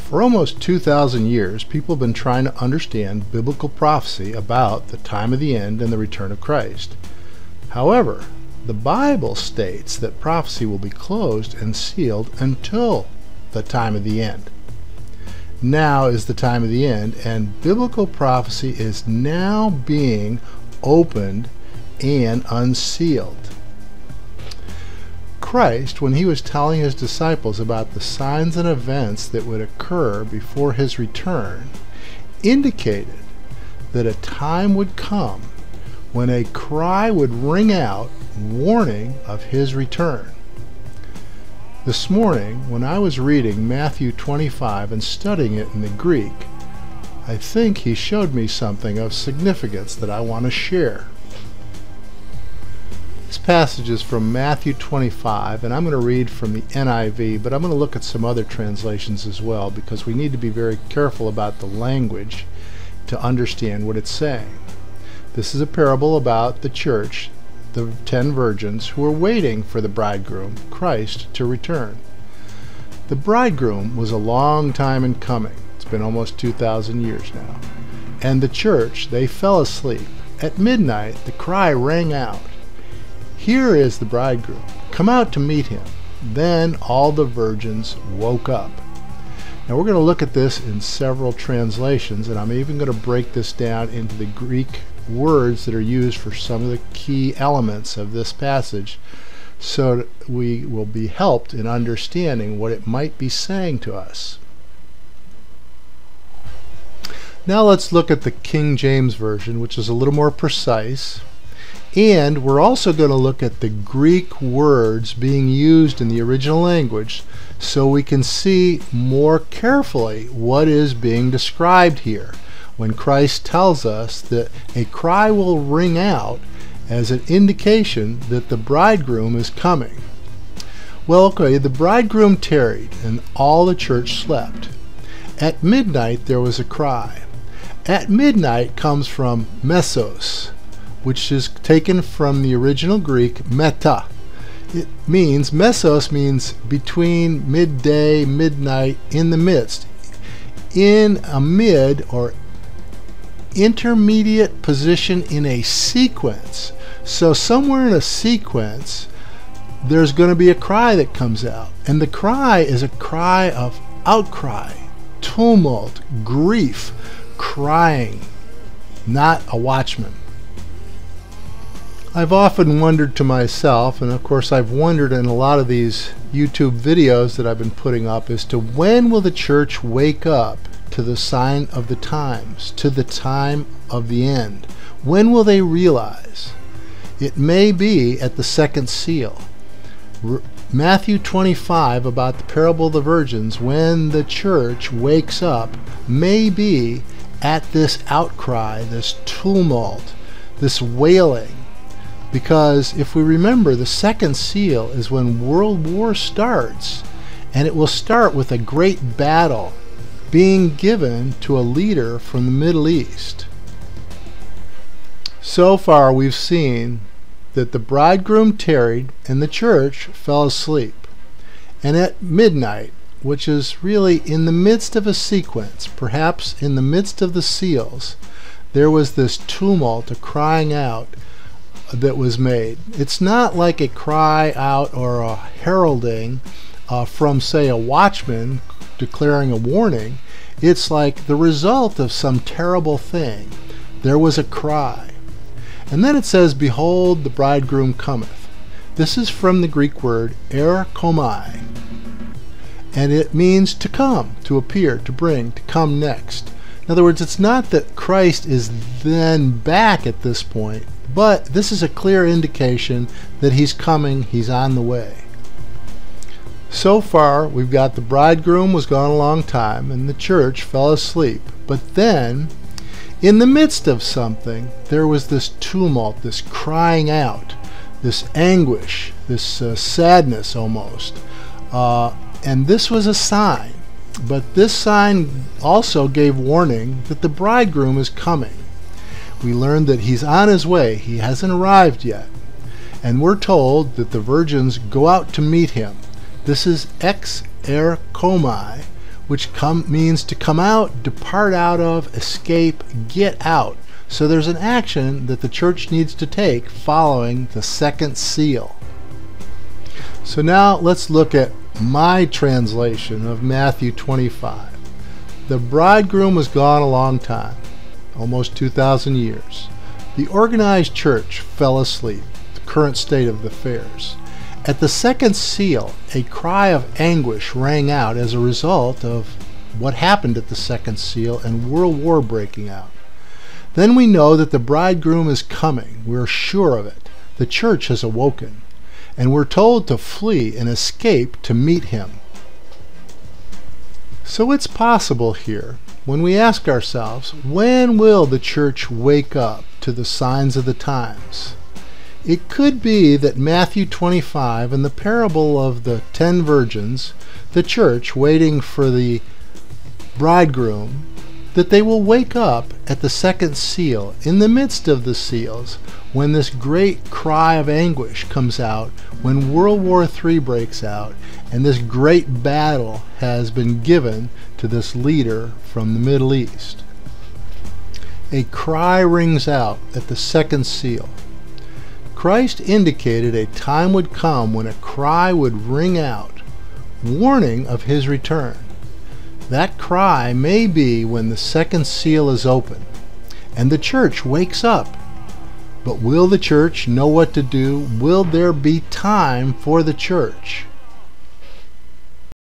For almost 2,000 years, people have been trying to understand biblical prophecy about the time of the end and the return of Christ. However, the Bible states that prophecy will be closed and sealed until the time of the end. Now is the time of the end, and biblical prophecy is now being opened and unsealed. Christ, when he was telling his disciples about the signs and events that would occur before his return, indicated that a time would come when a cry would ring out warning of his return. This morning, when I was reading Matthew 25 and studying it in the Greek, I think he showed me something of significance that I want to share. This passage is from Matthew 25, and I'm going to read from the NIV, but I'm going to look at some other translations as well, because we need to be very careful about the language to understand what it's saying. This is a parable about the church, the 10 virgins who are waiting for the bridegroom, Christ, to return. The bridegroom was a long time in coming. It's been almost 2,000 years now. And the church, they fell asleep. At midnight, the cry rang out, "Here is the bridegroom. Come out to meet him." Then all the virgins woke up. Now we're going to look at this in several translations, and I'm even going to break this down into the Greek words that are used for some of the key elements of this passage, so that we will be helped in understanding what it might be saying to us. Now let's look at the King James Version, which is a little more precise. And we're also going to look at the Greek words being used in the original language so we can see more carefully what is being described here when Christ tells us that a cry will ring out as an indication that the bridegroom is coming. Well, okay, the bridegroom tarried and all the church slept. At midnight there was a cry. At midnight comes from mesos, which is taken from the original Greek meta. It means, mesos means between, midday, midnight, in the midst, in a mid or intermediate position in a sequence. So somewhere in a sequence, there's going to be a cry that comes out. And the cry is a cry of outcry, tumult, grief, crying, not a watchman. I've often wondered to myself, and of course I've wondered in a lot of these YouTube videos that I've been putting up, as to when will the church wake up to the sign of the times, to the time of the end? When will they realize? It may be at the second seal. Matthew 25, about the parable of the virgins, when the church wakes up, may be at this outcry, this tumult, this wailing. Because if we remember, the second seal is when World War starts, and it will start with a great battle being given to a leader from the Middle East. So far we've seen that the bridegroom tarried and the church fell asleep. And at midnight, which is really in the midst of a sequence, perhaps in the midst of the seals, there was this tumult, a crying out that was made. It's not like a cry out or a heralding from, say, a watchman declaring a warning. It's like the result of some terrible thing. There was a cry. And then it says, "Behold, the bridegroom cometh." This is from the Greek word erkomai, and it means to come, to appear, to bring, to come next. In other words, it's not that Christ is then back at this point, but this is a clear indication that he's coming, he's on the way. So far, we've got the bridegroom was gone a long time, and the church fell asleep. But then, in the midst of something, there was this tumult, this crying out, this anguish, this sadness almost. And this was a sign. But this sign also gave warning that the bridegroom is coming. We learned that he's on his way. He hasn't arrived yet. And we're told that the virgins go out to meet him. This is ex erkomai, which means to come out, depart out of, escape, get out. So there's an action that the church needs to take following the second seal. So now let's look at my translation of Matthew 25. The bridegroom was gone a long time, almost 2,000 years. The organized church fell asleep, the current state of affairs. At the second seal, a cry of anguish rang out as a result of what happened at the second seal and world war breaking out. Then we know that the bridegroom is coming. We're sure of it. The church has awoken, and we're told to flee and escape to meet him. So it's possible here, when we ask ourselves, when will the church wake up to the signs of the times? It could be that Matthew 25 and the parable of the 10 virgins, the church waiting for the bridegroom, that they will wake up at the second seal, in the midst of the seals, when this great cry of anguish comes out, when World War III breaks out, and this great battle has been given to this leader from the Middle East. A cry rings out at the second seal. Christ indicated a time would come when a cry would ring out, warning of his return. That cry may be when the second seal is open and the church wakes up. But will the church know what to do? Will there be time for the church?